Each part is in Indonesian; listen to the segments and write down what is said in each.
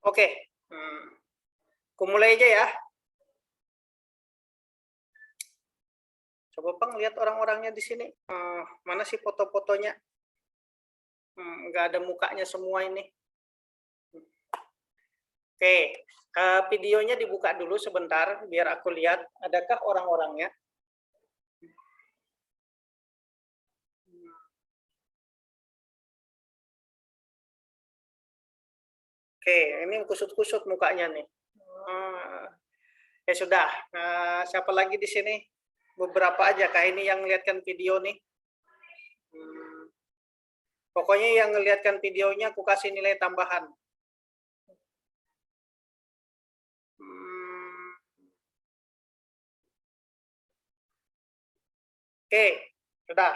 Oke, aku mulai aja ya. Coba Bang lihat orang-orangnya di sini. Mana sih foto-fotonya? Nggak ada mukanya semua ini. Oke, videonya dibuka dulu sebentar biar aku lihat adakah orang-orangnya. Oke, ini kusut-kusut mukanya nih. Ya sudah. Siapa lagi di sini? Beberapa aja kah ini yang lihatkan video nih? Pokoknya yang ngelihatkan videonya aku kasih nilai tambahan. Oke, sudah.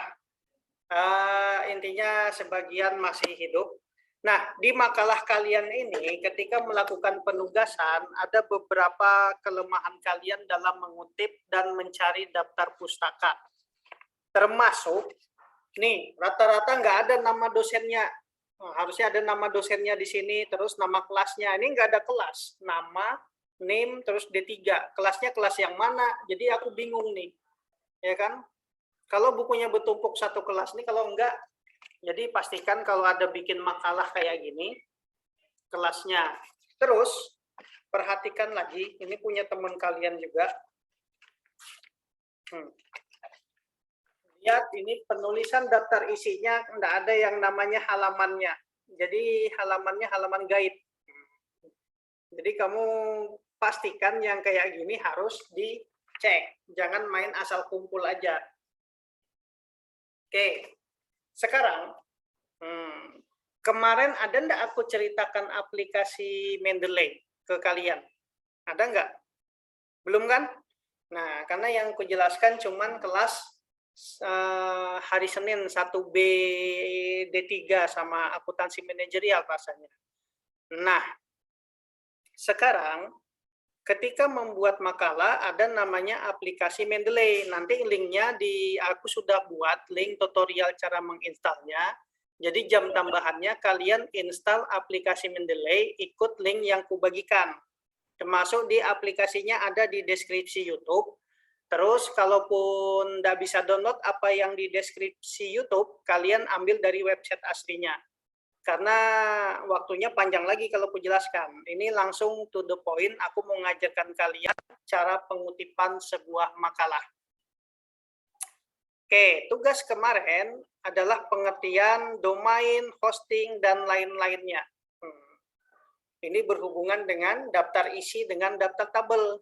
Intinya sebagian masih hidup. Nah, di makalah kalian ini, ketika melakukan penugasan, ada beberapa kelemahan kalian dalam mengutip dan mencari daftar pustaka. Termasuk, nih, rata-rata nggak ada nama dosennya. Harusnya ada nama dosennya di sini, terus nama kelasnya. Ini nggak ada kelas. Nama, name, terus D3. Kelasnya kelas yang mana? Jadi aku bingung nih. Ya kan? Kalau bukunya bertumpuk satu kelas nih, kalau enggak, jadi pastikan kalau ada bikin makalah kayak gini, kelasnya. Terus, perhatikan lagi, ini punya teman kalian juga. Lihat, ini penulisan daftar isinya, enggak ada yang namanya halamannya. Jadi, halamannya halaman gaib. Jadi, kamu pastikan yang kayak gini harus dicek. Jangan main asal kumpul aja. Oke, sekarang kemarin ada enggak aku ceritakan aplikasi Mendeley ke kalian? Ada enggak? Belum kan? Nah, karena yang aku jelaskan cuman kelas hari Senin 1B D3 sama akuntansi manajerial rasanya. Nah, sekarang ketika membuat makalah ada namanya aplikasi Mendeley. Nanti linknya aku sudah buat link tutorial cara menginstalnya. Jadi jam tambahannya kalian install aplikasi Mendeley, ikut link yang kubagikan. Termasuk di aplikasinya ada di deskripsi YouTube. Terus kalaupun nggak bisa download apa yang di deskripsi YouTube, kalian ambil dari website aslinya. Karena waktunya panjang lagi kalau aku jelaskan. Ini langsung to the point, aku mau ngajarkan kalian cara pengutipan sebuah makalah. Oke, tugas kemarin adalah pengertian domain, hosting, dan lain-lainnya. Ini berhubungan dengan daftar isi dengan daftar tabel.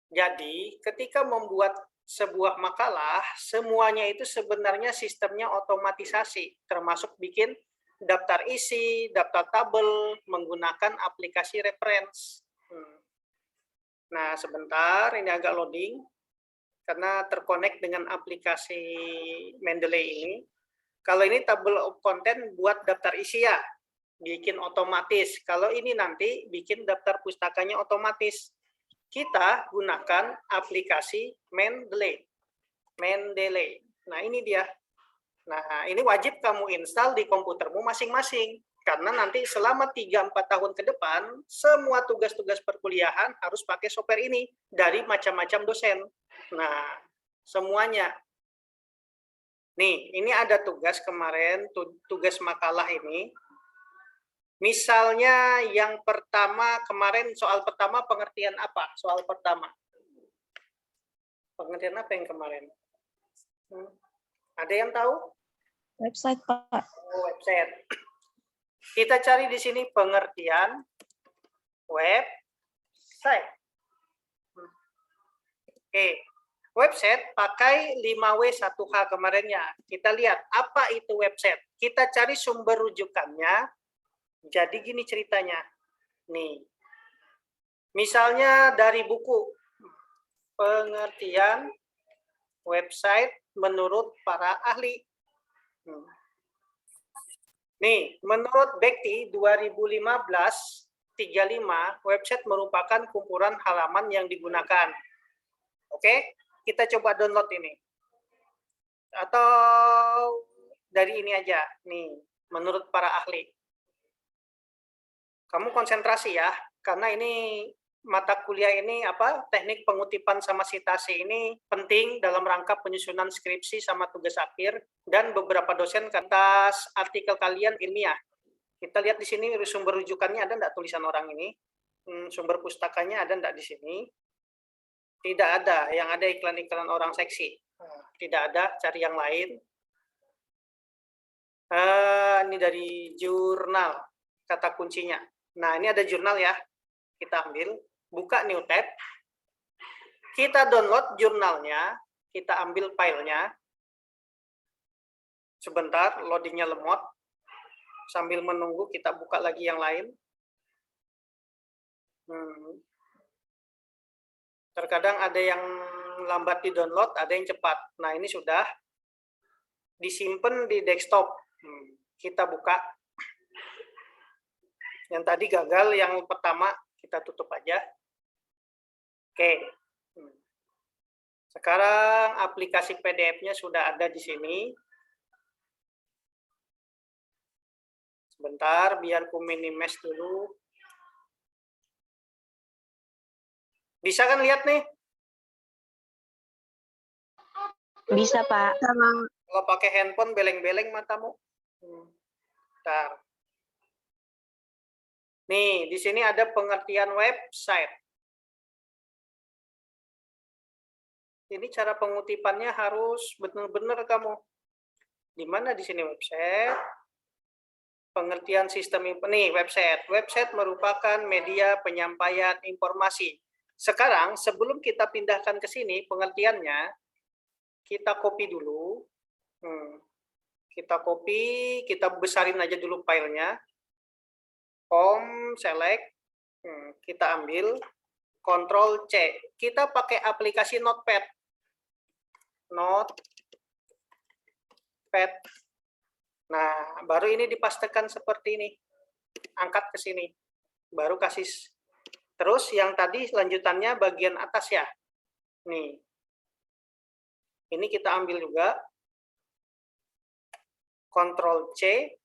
Jadi, ketika membuat sebuah makalah, semuanya itu sebenarnya sistemnya otomatisasi, termasuk bikin daftar isi, daftar tabel, menggunakan aplikasi reference. Nah, sebentar, ini agak loading, karena terkonek dengan aplikasi Mendeley ini. Kalau ini tabel of content buat daftar isi ya, bikin otomatis. Kalau ini nanti bikin daftar pustakanya otomatis. Kita gunakan aplikasi Mendeley. Nah, ini dia. Nah, ini wajib kamu install di komputermu masing-masing. Karena nanti selama 3-4 tahun ke depan, semua tugas-tugas perkuliahan harus pakai software ini dari macam-macam dosen. Nah, semuanya. Nih, ini ada tugas kemarin, tugas makalah ini. Misalnya yang pertama, kemarin soal pertama pengertian apa? Soal pertama. Pengertian apa yang kemarin? Ada yang tahu? Website, Pak. Oh, website. Kita cari di sini pengertian website. Oke. Website pakai 5W1H kemarinnya. Kita lihat apa itu website. Kita cari sumber rujukannya. Jadi gini ceritanya. Nih. Misalnya dari buku pengertian website menurut para ahli. Nih, menurut Bekti 2015-35, website merupakan kumpulan halaman yang digunakan. Oke, kita coba download ini. Atau dari ini aja, nih, menurut para ahli. Kamu konsentrasi ya, karena ini mata kuliah ini teknik pengutipan sama sitasi ini penting dalam rangka penyusunan skripsi sama tugas akhir, dan beberapa dosen atas artikel kalian ilmiah. Kita lihat di sini sumber rujukannya ada enggak tulisan orang ini? Sumber pustakanya ada enggak di sini? Tidak ada, yang ada iklan-iklan orang seksi. Tidak ada, cari yang lain. Ini dari jurnal, kata kuncinya. Nah, ini ada jurnal ya. Kita ambil, buka new tab. Kita download jurnalnya, kita ambil filenya. Sebentar, loadingnya lemot. Sambil menunggu, kita buka lagi yang lain. Terkadang ada yang lambat di download, ada yang cepat. Nah, ini sudah disimpan di desktop. Kita buka. Yang tadi gagal, yang pertama kita tutup aja. Oke. Sekarang aplikasi PDF-nya sudah ada di sini. Sebentar, biar ku minimize dulu. Bisa kan lihat nih? Bisa, Pak. Kalau pakai handphone, beleng-beleng matamu. Bentar. Nih, di sini ada pengertian website. Ini cara pengutipannya harus benar-benar kamu. Di mana di sini website? Pengertian sistem nih, website. Website merupakan media penyampaian informasi. Sekarang, sebelum kita pindahkan ke sini, pengertiannya, kita copy dulu. Kita copy, kita besarin aja dulu filenya. Select, kita ambil, Ctrl C. Kita pakai aplikasi Notepad. Notepad. Nah, baru ini dipastekan seperti ini. Angkat ke sini. Baru kasih. Terus yang tadi lanjutannya bagian atas ya. Nih. Ini kita ambil juga. Ctrl C.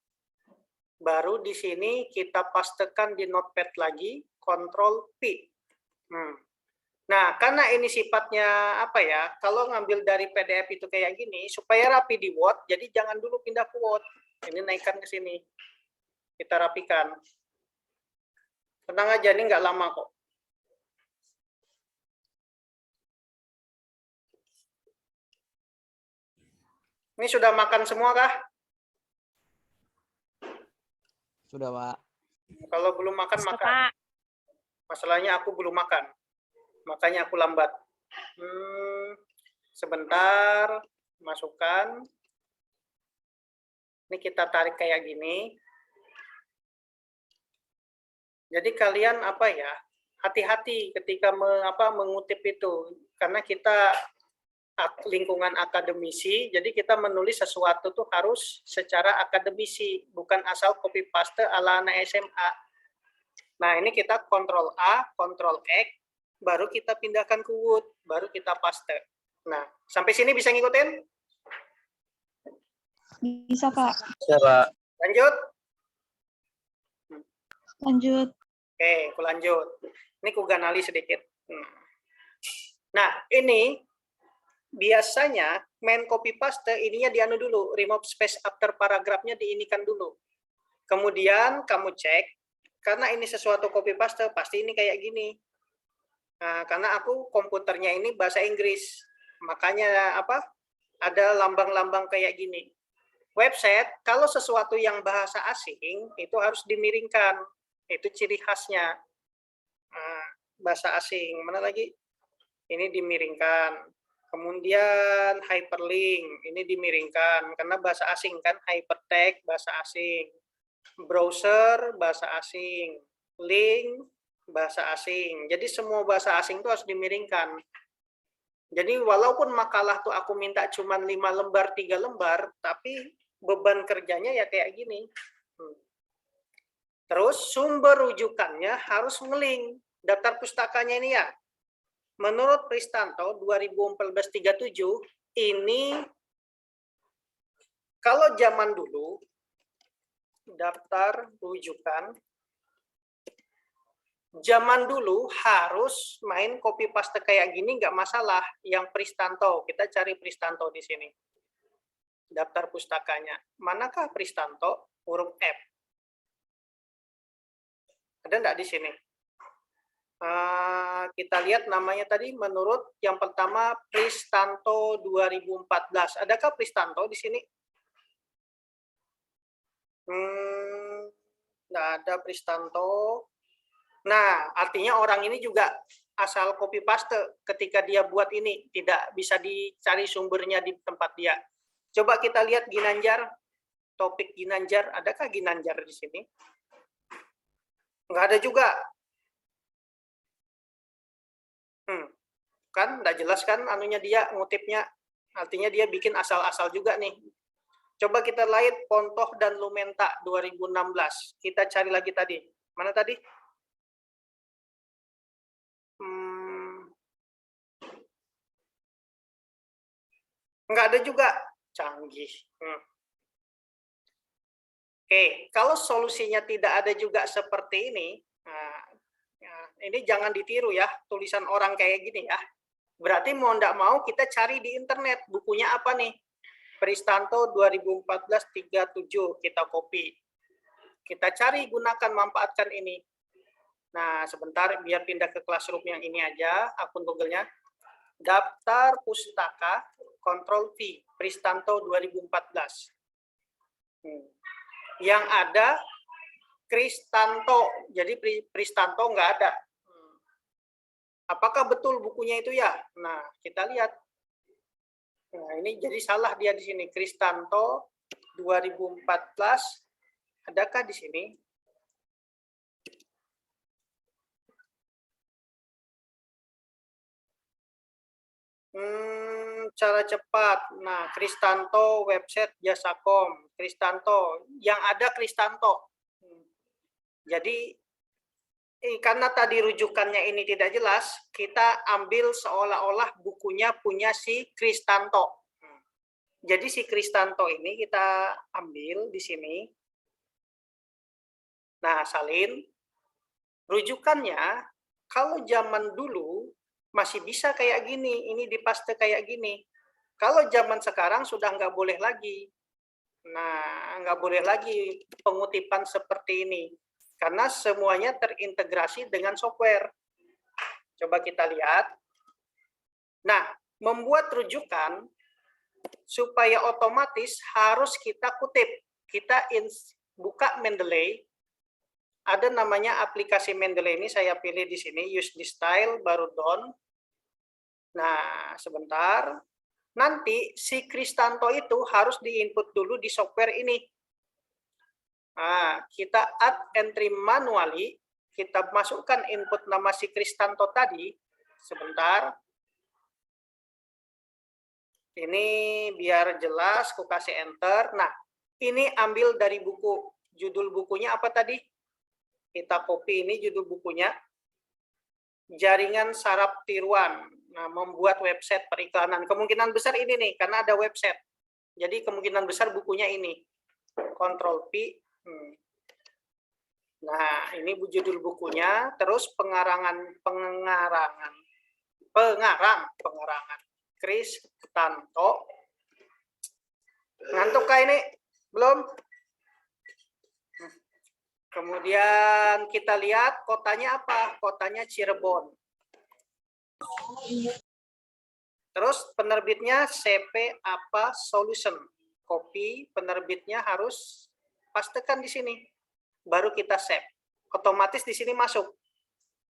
Baru di sini kita pastekan di Notepad lagi, Ctrl P. Nah, karena ini sifatnya kalau ngambil dari PDF itu kayak gini, supaya rapi di Word, jadi jangan dulu pindah ke Word. Ini naikkan ke sini. Kita rapikan. Tenang aja, ini nggak lama kok. Ini sudah makan semua kah? Sudah, Pak. Kalau belum makan, makan. Masalahnya aku belum makan. Makanya aku lambat. Sebentar, masukkan. Ini kita tarik kayak gini. Jadi kalian hati-hati ketika mengutip itu. Karena kita lingkungan akademisi, jadi kita menulis sesuatu tuh harus secara akademisi, bukan asal copy paste ala anak SMA. Nah, ini kita Ctrl A, Ctrl X, baru kita pindahkan ke Word, baru kita paste. Nah, sampai sini bisa ngikutin? Bisa, Pak. Bisa, Pak. Lanjut? Lanjut. Oke, aku lanjut. Ini ku ganali sedikit. Nah, ini biasanya main copy paste ininya dianu dulu, remove space after paragrafnya diinikan dulu. Kemudian kamu cek, karena ini sesuatu copy paste, pasti ini kayak gini. Nah, karena aku komputernya ini bahasa Inggris, makanya ada lambang-lambang kayak gini. Website, kalau sesuatu yang bahasa asing, itu harus dimiringkan. Itu ciri khasnya. Nah, bahasa asing, mana lagi? Ini dimiringkan. Kemudian hyperlink, ini dimiringkan karena bahasa asing kan, hypertext bahasa asing, browser bahasa asing, link bahasa asing. Jadi semua bahasa asing itu harus dimiringkan. Jadi walaupun makalah tuh aku minta cuma 5 lembar, 3 lembar, tapi beban kerjanya ya kayak gini. Terus sumber rujukannya harus ngelink. Daftar pustakanya ini ya. Menurut Pristanto 2014-37 ini kalau zaman dulu daftar rujukan Zaman dulu harus main copy paste kayak gini nggak masalah. Yang Pristanto, kita cari Pristanto di sini. Daftar pustakanya. Manakah Pristanto? Huruf F. Ada nggak di sini? Kita lihat namanya tadi menurut yang pertama Pristanto 2014. Adakah Pristanto di sini? Nggak ada Pristanto. Nah, artinya orang ini juga asal copy paste ketika dia buat ini. Tidak bisa dicari sumbernya di tempat dia. Coba kita lihat Ginanjar. Topik Ginanjar. Adakah Ginanjar di sini? Nggak ada juga. Kan nggak jelas kan anunya dia ngutipnya, artinya dia bikin asal-asal juga nih. Coba kita lihat Pontoh dan Lumenta 2016. Kita cari lagi tadi. Mana tadi? Nggak ada juga. Canggih. Oke, kalau solusinya tidak ada juga seperti ini, nah, ini jangan ditiru ya, tulisan orang kayak gini ya. Berarti mau nggak mau kita cari di internet, bukunya apa nih? Pristanto 2014-37, kita copy. Kita cari, gunakan, manfaatkan ini. Nah, sebentar, biar pindah ke classroom yang ini aja, akun Google-nya. Daftar pustaka, Ctrl V, Pristanto 2014. Yang ada Kristanto, jadi Pristanto nggak ada. Apakah betul bukunya itu ya? Nah, kita lihat. Nah, ini jadi salah dia di sini. Kristanto 2014. Adakah di sini? Cara cepat. Nah, Kristanto website Jasakom. Kristanto. Yang ada Kristanto. Jadi karena tadi rujukannya ini tidak jelas, kita ambil seolah-olah bukunya punya si Kristanto. Jadi si Kristanto ini kita ambil di sini. Nah, salin. Rujukannya, kalau zaman dulu masih bisa kayak gini, ini dipaste kayak gini. Kalau zaman sekarang sudah nggak boleh lagi. Nah, nggak boleh lagi pengutipan seperti ini. Karena semuanya terintegrasi dengan software. Coba kita lihat. Nah, membuat rujukan supaya otomatis harus kita kutip. Kita buka Mendeley. Ada namanya aplikasi Mendeley ini, saya pilih di sini, use this style, baru down. Nah, sebentar. Nanti si Kristanto itu harus diinput dulu di software ini. Nah, kita add entry manually, kita masukkan input nama si Kristanto tadi. Sebentar. Ini biar jelas, aku kasih enter. Nah, ini ambil dari buku. Judul bukunya apa tadi? Kita copy ini judul bukunya. Jaringan saraf tiruan. Nah, membuat website periklanan. Kemungkinan besar ini nih, karena ada website. Jadi kemungkinan besar bukunya ini. Ctrl P. Nah, ini judul bukunya, terus pengarang Kristanto. Ngantuk kah ini? Belum? Kemudian kita lihat kotanya apa? Kotanya Cirebon. Terus penerbitnya CP apa Solution. Copy penerbitnya harus pastekan di sini. Baru kita save. Otomatis di sini masuk.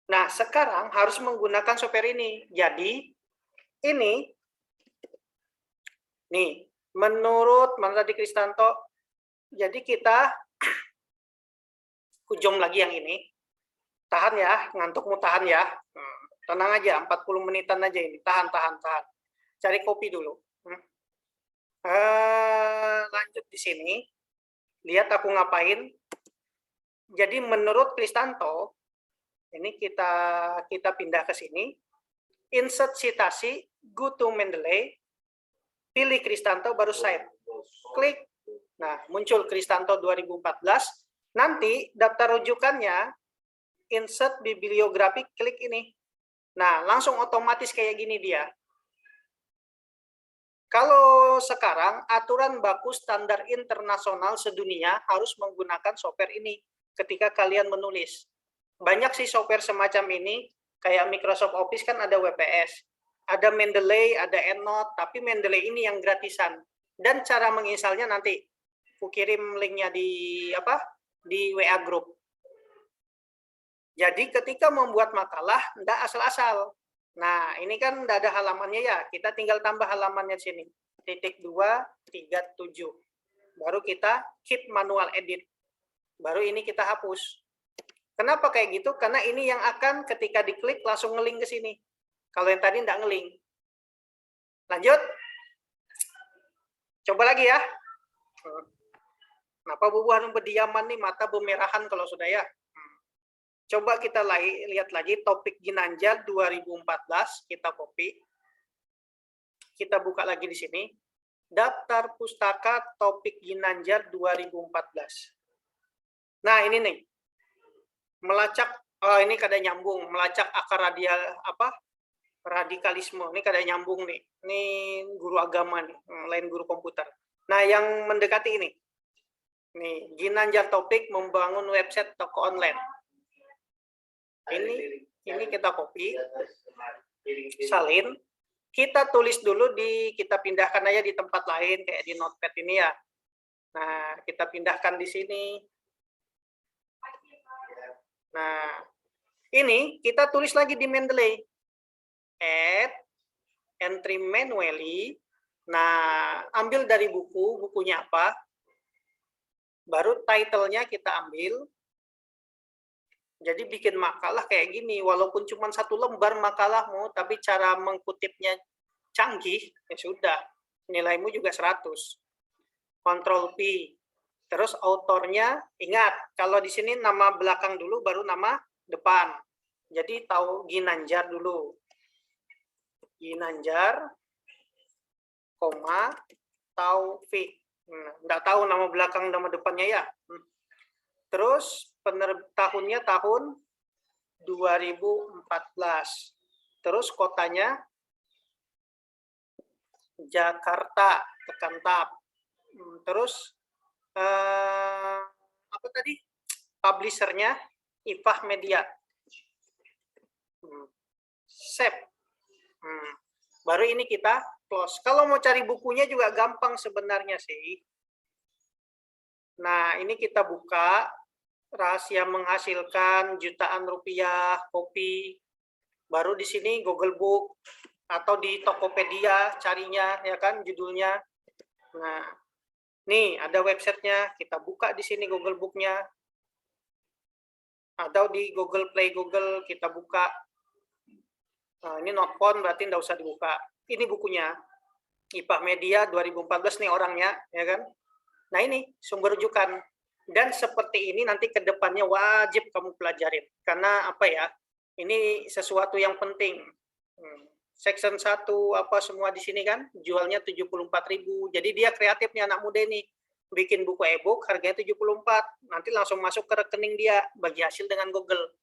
Nah, sekarang harus menggunakan software ini. Jadi, ini, nih, menurut mana tadi Kristanto, jadi kita kujong lagi yang ini. Tahan ya, ngantukmu tahan ya. Tenang aja, 40 menitan aja ini. Tahan. Cari kopi dulu. Lanjut di sini. Lihat aku ngapain. Jadi menurut Kristanto, ini kita pindah ke sini. Insert citasi, go to Mendeley, pilih Kristanto, baru save. Klik. Nah, muncul Kristanto 2014. Nanti daftar rujukannya insert bibliografi, klik ini. Nah, langsung otomatis kayak gini dia. Kalau sekarang aturan baku standar internasional sedunia harus menggunakan software ini ketika kalian menulis. Banyak sih software semacam ini, kayak Microsoft Office kan ada WPS, ada Mendeley, ada EndNote, tapi Mendeley ini yang gratisan. Dan cara menginstalnya nanti aku kirim linknya di WA group. Jadi ketika membuat makalah, enggak asal-asal. Nah, ini kan enggak ada halamannya ya. Kita tinggal tambah halamannya di sini. Titik 237. Baru kita keep manual edit. Baru ini kita hapus. Kenapa kayak gitu? Karena ini yang akan ketika diklik langsung ngelink ke sini. Kalau yang tadi enggak ngelink. Lanjut. Coba lagi ya. Kenapa bubuhan berdiaman nih, mata bemerahan kalau sudah ya. Coba kita lihat lagi topik Ginanjar 2014, kita copy. Kita buka lagi di sini. Daftar pustaka topik Ginanjar 2014. Nah, ini nih. Melacak, ini kada nyambung, melacak akar radikalisme. Ini kada nyambung nih. Ini guru agama nih, lain guru komputer. Nah, yang mendekati ini. Nih, Ginanjar topik membangun website toko online. Ini kita copy, salin, kita tulis dulu kita pindahkan aja di tempat lain kayak di notepad ini ya. Nah, kita pindahkan di sini. Nah, ini kita tulis lagi di Mendeley. Add, entry manually. Nah, ambil dari bukunya apa. Baru title-nya kita ambil. Jadi bikin makalah kayak gini, walaupun cuma 1 lembar makalahmu, tapi cara mengkutipnya canggih, ya sudah, nilaimu juga 100. Ctrl P. Terus autornya, ingat, kalau di sini nama belakang dulu, baru nama depan. Jadi tahu Ginanjar dulu. Ginanjar, koma, Taufik. Nggak tahu nama belakang, nama depannya ya. Terus tahunnya tahun 2014. Terus kotanya Jakarta, tekan tab. Terus apa tadi? Publishernya Ifah Media. Save. Baru ini kita close. Kalau mau cari bukunya juga gampang sebenarnya sih. Nah, ini kita buka. Rahasia menghasilkan jutaan rupiah, kopi. Baru di sini Google Book atau di Tokopedia carinya ya kan judulnya. Nah, nih ada websitenya, kita buka di sini Google Book-nya. Atau di Google Play Google kita buka. Nah, ini not found berarti enggak usah dibuka. Ini bukunya. Ifah Media 2014 nih orangnya, ya kan? Nah, ini sumber rujukan. Dan seperti ini nanti ke depannya wajib kamu pelajarin. Karena apa ya, ini sesuatu yang penting. Section 1 apa semua di sini kan, jualnya 74.000. Jadi dia kreatifnya anak muda ini. Bikin buku e-book harganya 74. Nanti langsung masuk ke rekening dia, bagi hasil dengan Google.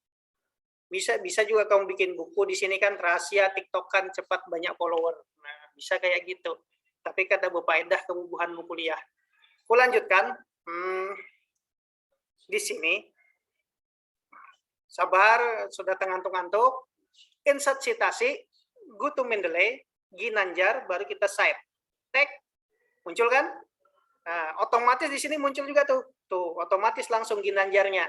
Bisa juga kamu bikin buku di sini kan, rahasia TikTokan cepat banyak follower. Nah, bisa kayak gitu. Tapi kata berfaedah kebubuhanmu kuliah. Aku lanjutkan. Di sini, sabar, sudah ngantuk-ngantuk, insert citasi, go to Mendeley, Ginanjar, baru kita save. Tag, muncul kan? Nah, otomatis di sini muncul juga tuh, otomatis langsung Ginanjarnya.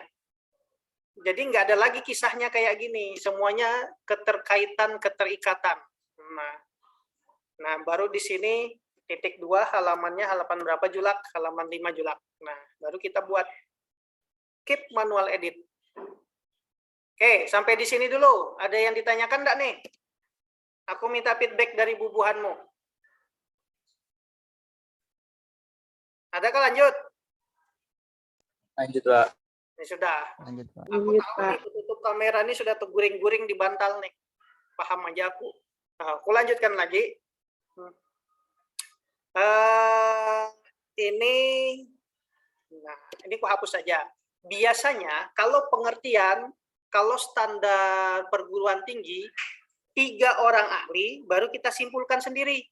Jadi nggak ada lagi kisahnya kayak gini, semuanya keterikatan. Nah, baru di sini titik 2 halamannya halaman berapa Julak? Halaman 5 Julak. Nah, baru kita buat keep manual edit. Oke, sampai di sini dulu. Ada yang ditanyakan enggak nih? Aku minta feedback dari bubuhanmu. Adakah lanjut? Lanjut, Pak. Ya sudah. Lanjut, Pak. Aku tahu nih, tutup kamera ini sudah terguring-guring di bantal nih. Paham aja aku. Nah, aku lanjutkan lagi. Ini aku hapus saja. Biasanya kalau pengertian kalau standar perguruan tinggi 3 orang ahli baru kita simpulkan sendiri.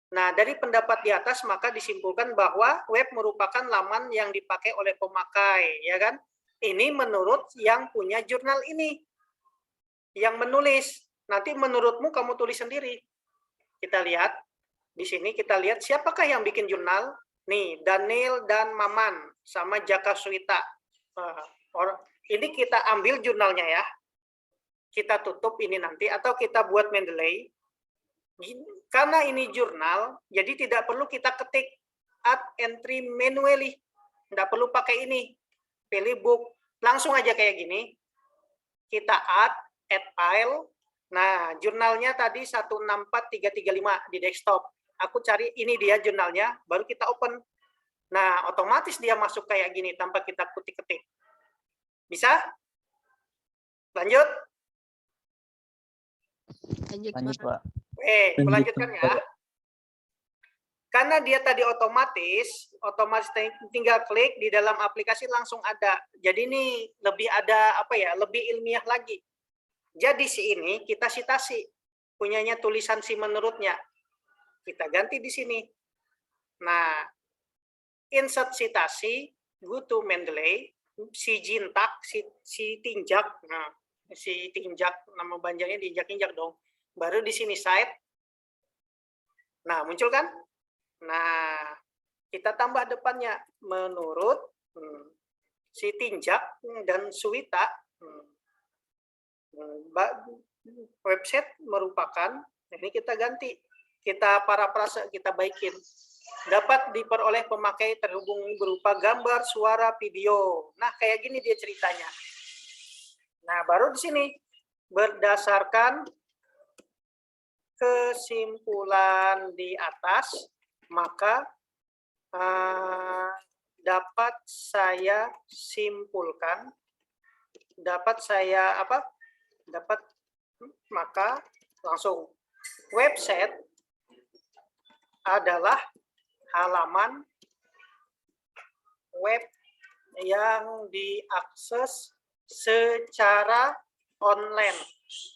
Nah, dari pendapat di atas maka disimpulkan bahwa web merupakan laman yang dipakai oleh pemakai, ya kan? Ini menurut yang punya jurnal ini, yang menulis. Nanti menurutmu kamu tulis sendiri. Kita lihat di sini, kita lihat siapakah yang bikin jurnal. Nih, Daniel dan Maman sama Jaka Suwita. Ini kita ambil jurnalnya ya. Kita tutup ini nanti atau kita buat Mendeley. Karena ini jurnal, jadi tidak perlu kita ketik add entry manually. Tidak perlu pakai ini. Pilih book. Langsung aja kayak gini. Kita add file. Nah, jurnalnya tadi 164335 di desktop. Aku cari ini dia jurnalnya, baru kita open. Nah, otomatis dia masuk kayak gini tanpa kita ketik-ketik. Bisa? Lanjut? Lanjut, Pak. Melanjutkan ya. Karena dia tadi otomatis tinggal klik di dalam aplikasi langsung ada. Jadi ini lebih ada apa ya? Lebih ilmiah lagi. Jadi si ini kita citasi punyanya tulisan si menurutnya. Kita ganti di sini. Nah, insert citasi, go to Mendeley, si jintak, si tinjak. Nah, si tinjak nama panjangnya diinjak-injak dong. Baru di sini site. Nah, muncul kan? Nah, kita tambah depannya menurut si tinjak dan Suwita. Website merupakan, ini kita ganti, kita parafrase, kita baikin. Dapat diperoleh pemakai terhubung berupa gambar, suara, video. Nah, kayak gini dia ceritanya. Nah, baru di sini berdasarkan kesimpulan di atas, maka dapat saya simpulkan, maka langsung website adalah halaman web yang diakses secara online.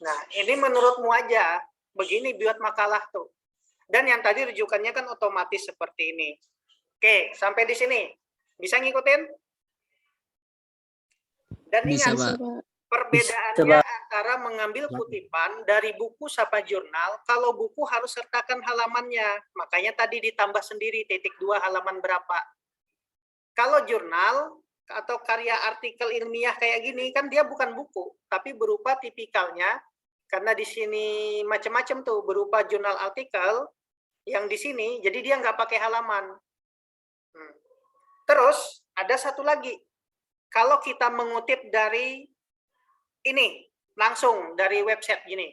Nah, ini menurutmu aja, begini buat makalah tuh. Dan yang tadi rujukannya kan otomatis seperti ini. Oke, sampai di sini. Bisa ngikutin? Dan Bisa, ingat, Pak. perbedaannya antara mengambil kutipan dari buku sama jurnal, kalau buku harus sertakan halamannya. Makanya tadi ditambah sendiri, titik 2 halaman berapa. Kalau jurnal atau karya artikel ilmiah kayak gini, kan dia bukan buku, tapi berupa tipikalnya. Karena di sini macam-macam tuh, berupa jurnal artikel, yang di sini, jadi dia nggak pakai halaman. Terus, ada satu lagi. Kalau kita mengutip dari ini, langsung dari website gini.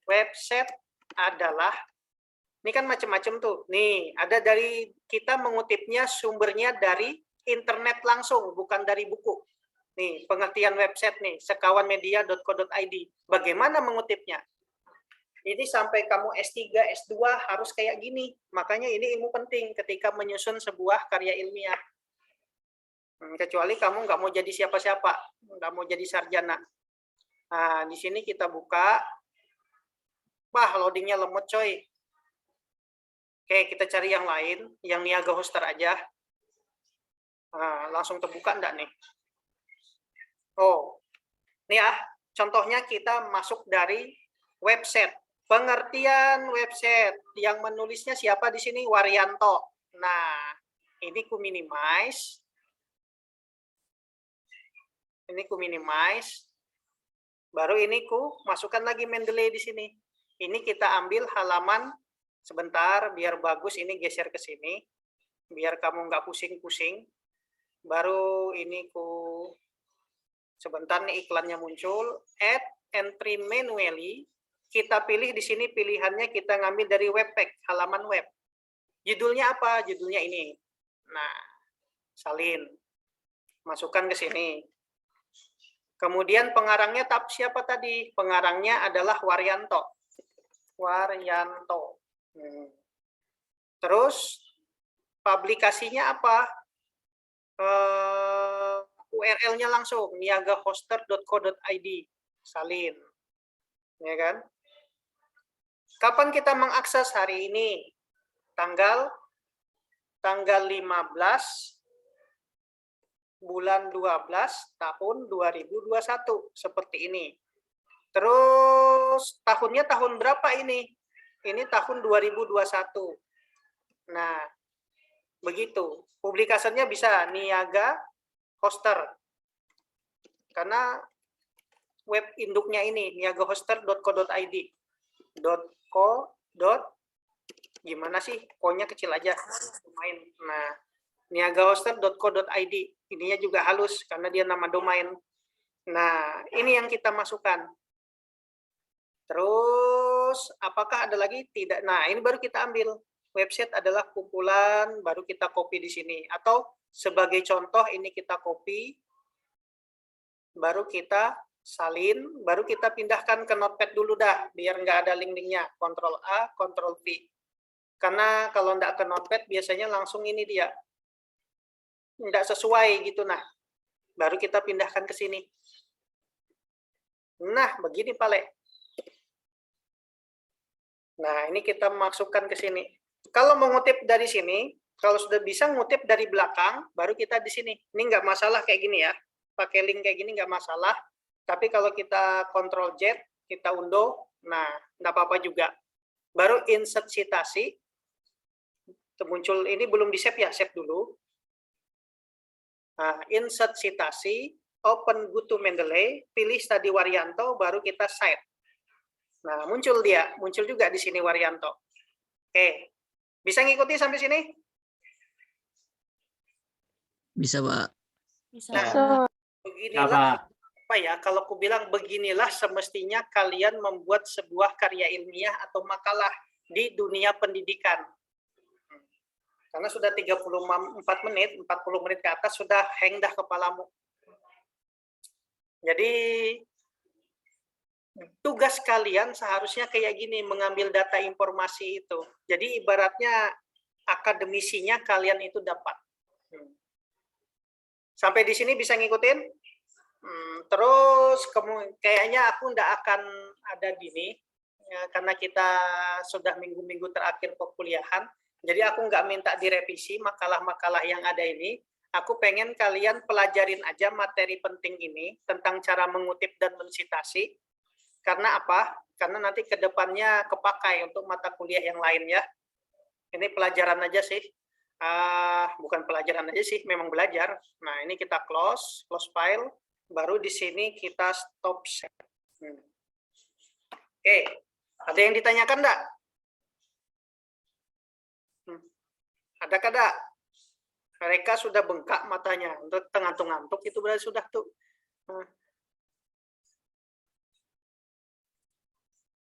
Website adalah, ini kan macam-macam tuh. Nih, ada dari, kita mengutipnya sumbernya dari internet langsung, bukan dari buku. Nih, pengertian website nih, sekawanmedia.co.id. Bagaimana mengutipnya? Ini sampai kamu S3, S2 harus kayak gini. Makanya ini ilmu penting ketika menyusun sebuah karya ilmiah. Kecuali kamu nggak mau jadi siapa-siapa, nggak mau jadi sarjana. Nah, di sini kita buka. Wah, loadingnya lemot coy. Oke, kita cari yang lain, yang Niaga Hoster aja. Nah, langsung terbuka enggak nih? Oh, ini ya, contohnya kita masuk dari website. Pengertian website, yang menulisnya siapa di sini? Waryanto. Nah, ini ku minimize. Ini ku minimize. Baru ini ku masukkan lagi Mendeley di sini. Ini kita ambil halaman sebentar biar bagus, ini geser ke sini. Biar kamu nggak pusing-pusing. Baru ini ku sebentar nih iklannya muncul. Add entry manually. Kita pilih di sini pilihannya kita ngambil dari webpack, halaman web. Judulnya apa? Judulnya ini. Nah, salin. Masukkan ke sini. Kemudian pengarangnya siapa tadi? Pengarangnya adalah Waryanto. Waryanto. Terus publikasinya apa? URL-nya langsung niagahoster.co.id, salin. Ya kan? Kapan kita mengakses hari ini? Tanggal 15 bulan 12 tahun 2021 seperti ini. Terus tahunnya tahun berapa ini? Ini tahun 2021. Nah, begitu. Publikasinya bisa Niaga Hoster. Karena web induknya ini niagahoster.co.id. Gimana sih? Ko-nya kecil aja. Domain. Nah, niagahoster.co.id. Ininya juga halus karena dia nama domain. Nah, ini yang kita masukkan. Terus, apakah ada lagi? Tidak. Nah, ini baru kita ambil. Website adalah kumpulan, baru kita copy di sini. Atau sebagai contoh, ini kita copy, baru kita salin, baru kita pindahkan ke Notepad dulu dah, biar nggak ada link-linknya. Ctrl A, Ctrl V. Karena kalau nggak ke Notepad, biasanya langsung ini dia. Nggak sesuai gitu, nah. Baru kita pindahkan ke sini. Nah, begini Pak Le. Nah, ini kita masukkan ke sini. Kalau mengutip dari sini, kalau sudah bisa ngutip dari belakang, baru kita di sini. Ini nggak masalah kayak gini ya. Pakai link kayak gini nggak masalah. Tapi kalau kita Ctrl Z, kita undo, nah, nggak apa-apa juga. Baru insert citasi. Muncul ini belum di-save ya, save dulu. Nah, insert citasi, open GoTo Mendeley, pilih Studi Waryanto, baru kita save. Nah, muncul dia, muncul juga di sini Waryanto. Oke, bisa ngikuti sampai sini? Bisa, Pak. Nah, beginilah apa ya? Kalau aku bilang beginilah semestinya kalian membuat sebuah karya ilmiah atau makalah di dunia pendidikan. Karena sudah 34 menit, 40 menit ke atas sudah hang dah kepalamu. Jadi tugas kalian seharusnya kayak gini, mengambil data informasi itu. Jadi ibaratnya akademisinya kalian itu dapat. Sampai di sini bisa ngikutin? Terus kayaknya aku nggak akan ada gini, ya, karena kita sudah minggu-minggu terakhir perkuliahan. Jadi aku nggak minta direvisi makalah-makalah yang ada ini. Aku pengen kalian pelajarin aja materi penting ini tentang cara mengutip dan mensitasi. Karena apa? Karena nanti ke depannya kepakai untuk mata kuliah yang lain ya. Ini pelajaran aja sih. Bukan pelajaran aja sih, memang belajar. Nah, ini kita close file. Baru di sini kita stop share. Oke, ada yang ditanyakan enggak? Ada kada? Mereka sudah bengkak matanya, untuk ngantuk-ngantuk itu berarti sudah tuh.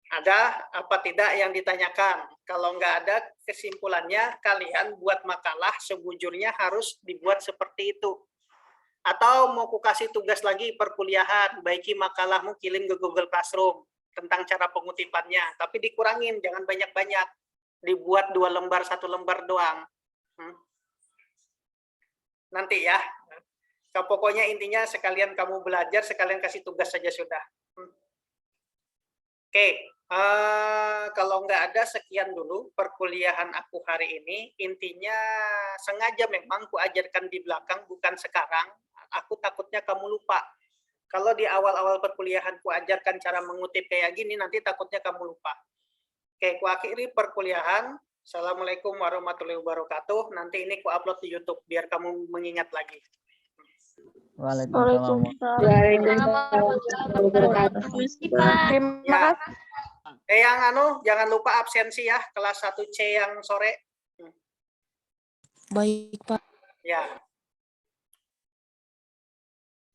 Ada apa tidak yang ditanyakan? Kalau nggak ada, kesimpulannya kalian buat makalah sebujurnya harus dibuat seperti itu. Atau mau ku kasih tugas lagi perkuliahan, baiki makalahmu kirim ke Google Classroom tentang cara pengutipannya, tapi dikurangin, jangan banyak-banyak. Dibuat 2 lembar, 1 lembar doang. Nanti ya. Pokoknya intinya sekalian kamu belajar, sekalian kasih tugas saja sudah. Oke, kalau nggak ada sekian dulu perkuliahan aku hari ini. Intinya sengaja memang ku ajarkan di belakang, bukan sekarang. Aku takutnya kamu lupa. Kalau di awal-awal perkuliahan ku ajarkan cara mengutip kayak gini, nanti takutnya kamu lupa. Oke, ku akhiri perkuliahan. Assalamualaikum warahmatullahi wabarakatuh. Nanti ini ku upload di YouTube biar kamu mengingat lagi. Waalaikumsalam. Ya. Yang jangan lupa absensi ya, kelas 1C yang sore. Baik, Pak. Ya.